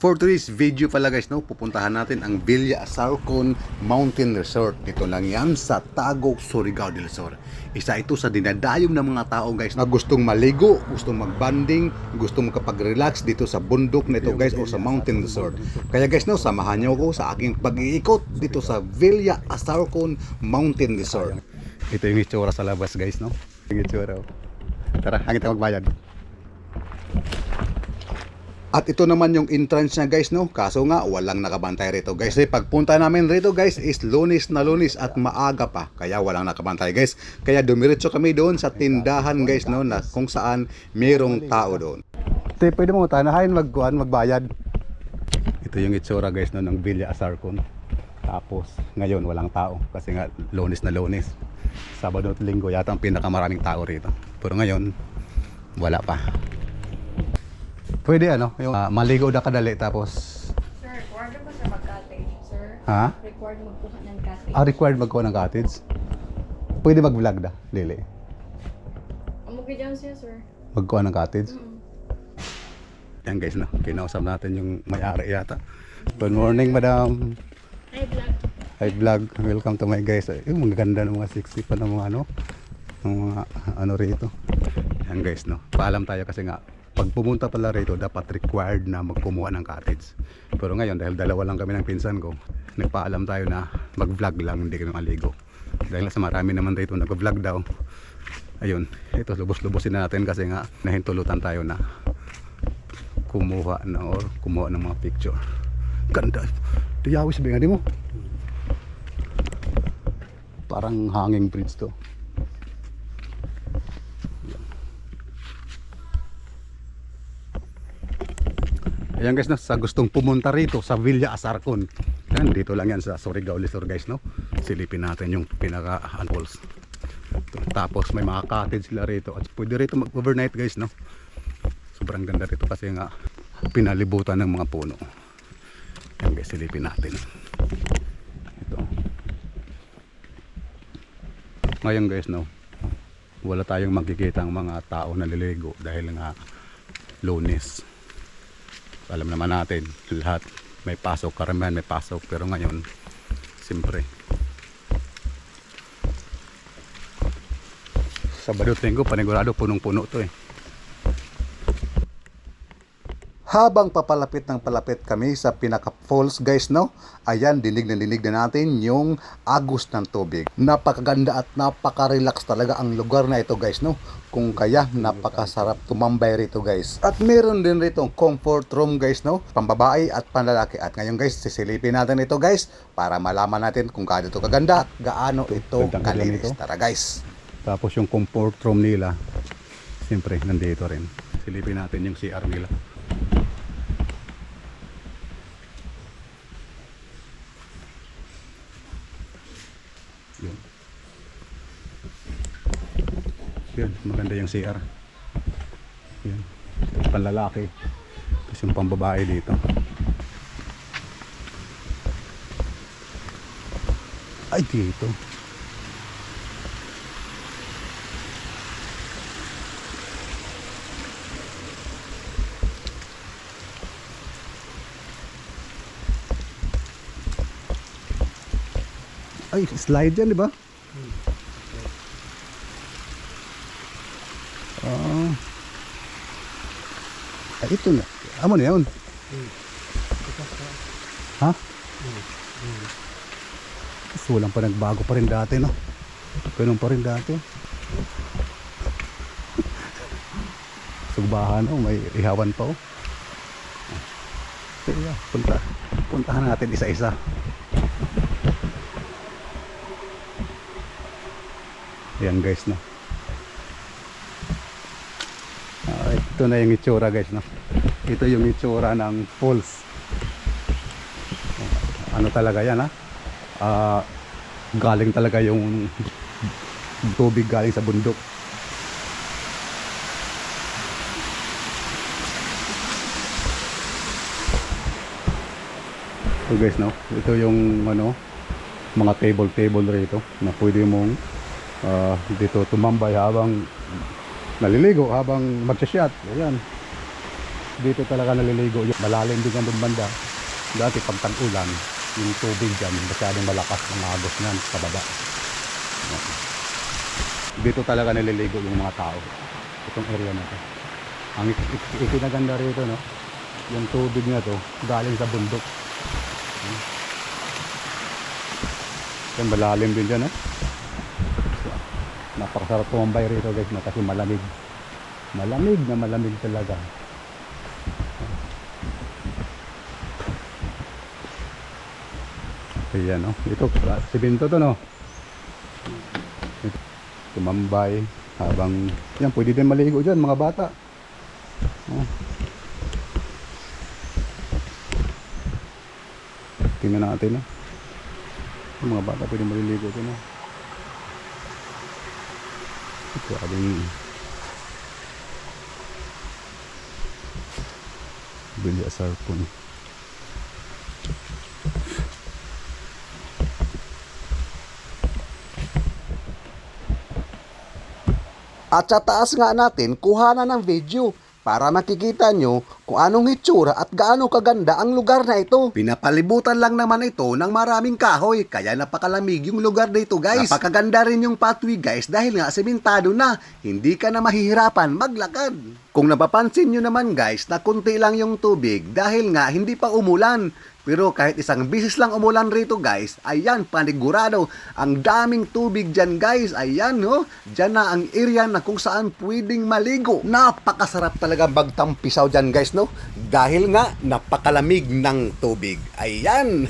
For today's video pala guys, no, pupuntahan natin ang Villa Asarcon Mountain Resort. Dito lang yan sa Tagog, Surigao del Sur. Isa ito sa dinadayong ng mga tao guys na gustong maligo, gustong magbanding, gustong makapag-relax dito sa bundok na ito guys o sa Mountain Resort. Kaya guys, no, samahan niyo ako sa aking pag-iikot dito sa Villa Asarcon Mountain Resort. Ito yung itsura sa labas guys, no? Yung itsura. Tara, hangin tayo magbayad. At ito naman yung entrance niya guys, no? Kaso nga walang nakabantay rito guys. Kasi pagpunta namin rito guys is Lunes na Lunes at maaga pa. Kaya walang nakabantay guys. Kaya dumiretso kami doon sa tindahan guys, no? Na kung saan mayroong tao doon. Ito pwede mo tanahin magbayad. Ito yung itsura guys, no? Ng Villa Asarcon. Tapos ngayon walang tao. Kasi nga Lunes na Lunes. Sabado at Linggo yata ang pinakamaraming tao rito. Pero ngayon wala pa. Pwede ano, yung maligo na kadali tapos... Sir, required ba sa mag-cottage, sir? Ha? Required magkuha ng cottage. Required magkuha ng cottage? Pwede mag-vlog da, Lili? Amugi dyan siya, sir. Magkuha ng cottage? Yan guys, no? Kinausap natin yung may-ari yata. Good morning, madam. Hi, vlog. Hi, vlog. Welcome to my guys. Yung magaganda ng mga sexy pa ng mga ano. Ng mga ano rito. Yan guys, no? Paalam tayo kasi nga pag pumunta pala rito, dapat required na magkumuha ng cottage. Pero ngayon, dahil dalawa lang kami ng pinsan ko, nagpaalam tayo na mag-vlog lang, hindi kami maligo. Dahil sa marami naman rito nag-vlog daw. Ayun, ito lubos-lubosin natin kasi nga nahintulutan tayo na kumuha ng mga picture. Ganda. Diyawis ba nga di mo? Parang hanging bridge to. Ayan guys, no, sa gustong pumunta rito sa Villa Asarcon. Yan, dito lang yan sa Surigao del Sur guys, no. Silipin natin yung pinaka falls. Tapos may mga cottage sila rito at pwede rito mag-overnight guys, no. Sobrang ganda rito kasi nga pinalibutan ng mga puno. Yan guys, silipin natin. Ito. Ngayon guys, no, wala tayong makikita ang mga tao na liligo dahil nga Lunes. Alam naman natin lahat may pasok, karamihan may pasok, pero ngayon siyempre Sabado Linggo panigurado punong-puno to eh. Habang papalapit ng palapit kami sa pinaka falls guys, no, ayan, dinig na natin yung agos ng tubig. Napakaganda at napaka-relax talaga ang lugar na ito guys, no. Kung kaya napakasarap tumambay rito guys. At meron din rito comfort room guys, no, pambabae at panlalaki. At ngayon guys, sisilipin natin ito guys para malaman natin kung gaano ito kaganda, gaano ito kalinis. Tara guys. Tapos yung comfort room nila, siyempre nandito rin. Silipin natin yung CR nila. Yan, maganda yung CR. Yan, panlalaki. Tapos yung pambabae dito. Ay, dito. Ay, slide yan, di ba? Ay, ito na. Amo na yun. Ha? So, walang pa nagbago pa rin dati, no? Ganun pa rin dati. Sugbahan, oh. May ihawan pa, oh. Kaya, puntahan natin isa-isa. Ayan guys, no. Ito na yung itsura guys, no. Ito yung itsura ng falls. Ano talaga yan, ha? Galing talaga yung tubig galing sa bundok. So guys, no, ito yung ano, mga table rito na pwede mong dito tumambay habang naliligo, habang magsasyat. Ayan. Dito talaga naliligo yun. Malalim din ang banda. Dati pag tag-ulan, yung tubig dyan, masyadong malakas ang agos niyan sa baba. Dito talaga naliligo yung mga tao. Itong area na to. Ang itinaganda rito, no? Yung tubig na to, galing sa bundok. Yan, malalim din dyan, eh. Napakasarap tumambay rito, guys, no? Kasi malamig. Malamig na malamig talaga. Ayan, no? Ito, simento to, no? Ito, tumambay habang, yan, pwede din maligo dyan, mga bata. Oh. Tingnan natin, no? Yung mga bata pwede maliligo dyan, no? Ito, abing Villa Sarpon. At sa taas nga natin, kuhanan ng video para makikita nyo kung anong hitsura at gaano kaganda ang lugar na ito. Pinapalibutan lang naman ito ng maraming kahoy, kaya napakalamig yung lugar dito, guys. Napakaganda rin yung pathway, guys, dahil nga sementado na, hindi ka na mahihirapan maglakad. Kung napapansin nyo naman, guys, na kunti lang yung tubig dahil nga hindi pa umulan. Pero kahit isang bisis lang umulan rito, guys, ayan, panigurado, ang daming tubig dyan, guys, ayan, no? Dyan na ang area na kung saan pwedeng maligo. Napakasarap talaga magtampisaw dyan, guys, no? Dahil nga, napakalamig ng tubig. Ayan!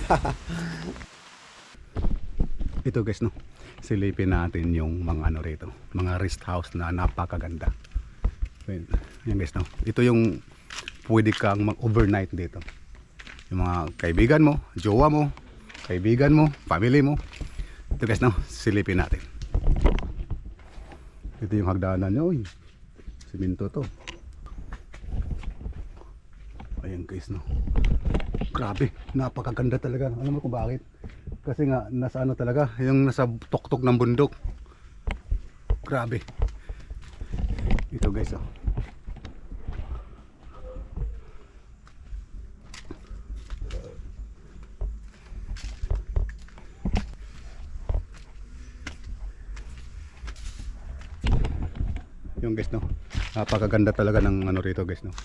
Ito, guys, no? Silipin natin yung mga ano rito, mga rest house na napakaganda. Ayan, guys, no? Ito yung pwede kang mag-overnight dito. Yung mga kaibigan mo, jowa mo, kaibigan mo, family mo. Ito, guys, no? Silipin natin. Ito yung hagdanan nyo. Uy, simento to. Ayan, guys, no? Grabe, napakaganda talaga. Alam mo kung bakit? Kasi nga, nasa ano talaga, yung nasa tuktok ng bundok. Grabe. Ito, guys, oh. Yung, guys, no, napakaganda talaga ng ano rito, guys, no.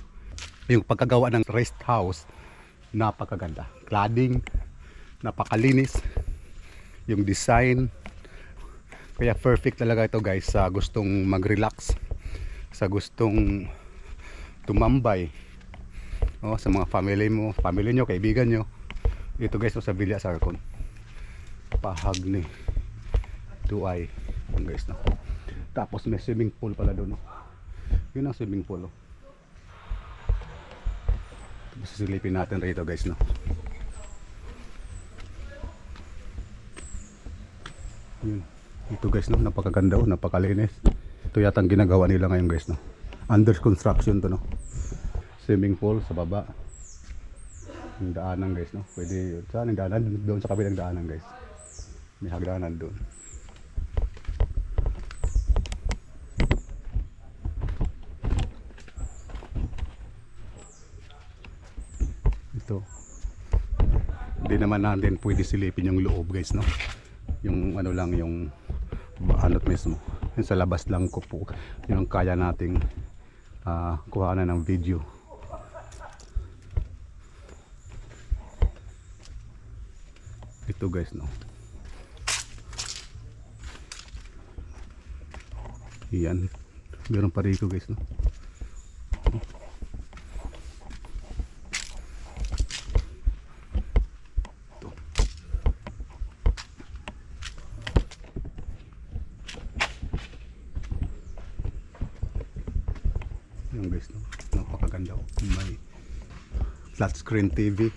Yung pagkagawa ng rest house, napakaganda. Cladding, napakalinis. Yung design, kaya perfect talaga ito, guys, sa gustong mag-relax, sa gustong tumambay, oh, sa mga family mo, family nyo, kaibigan nyo. Ito, guys, sa Villa Sarcon, pahag ni Tuay, yung, guys, no. Tapos may swimming pool pala doon, no? Yun ang swimming pool, oh. Tapos silipin natin rito, guys, no. Yun. Ito, guys, no, napakaganda, oh, napakalinis. Ito yata ang ginagawa nila ngayon, guys, no. Under construction to, no. Swimming pool sa baba. Yung daanan, guys, no. Pwede, saan yung daanan? Doon sa kabilang daanan, guys. May hagdanan doon. Ito. Hindi naman natin pwede silipin yung loob, guys, no. Yung ano lang, yung anot mismo. Yung sa labas lang ko po. Yung kaya nating kuhanan ng video. Ito, guys, no. Yan. Meron pa rito, guys, no. Yung, guys, no, napakaganda, oh. May flat screen TV.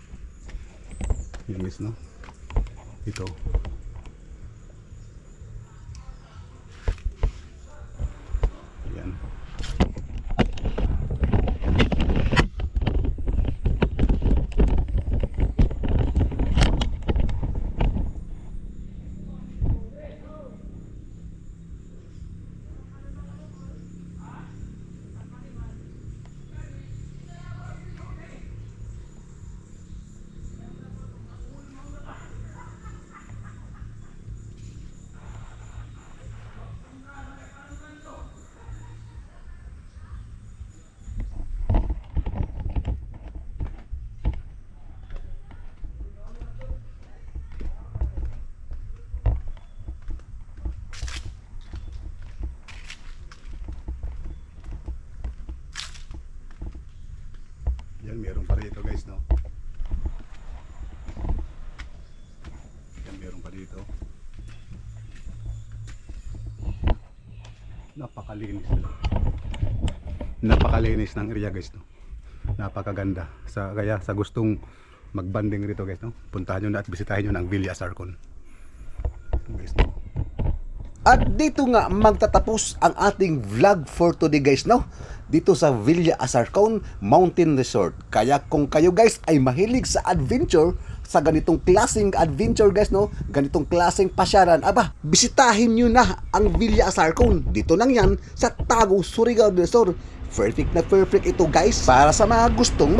Yung, guys, no. Ito. Yan. meron pa dito guys, no? Yan, meron pa dito. Napakalinis nila. Napakalinis ng area guys, no? Napakaganda. Kaya sa gustong magbanding rito guys, no? Puntahan nyo na at bisitahin nyo ng Villa Asarcon. Guys, no? At dito nga magtatapos ang ating vlog for today guys, no? Dito sa Villa Asarcon Mountain Resort. Kaya kung kayo guys ay mahilig sa adventure, sa ganitong klaseng adventure guys, no? Ganitong klaseng pasyaran, aba, bisitahin nyo na ang Villa Asarcon. Dito lang yan sa Tagum, Surigao del Sur. Perfect na perfect ito guys para sa mga gustong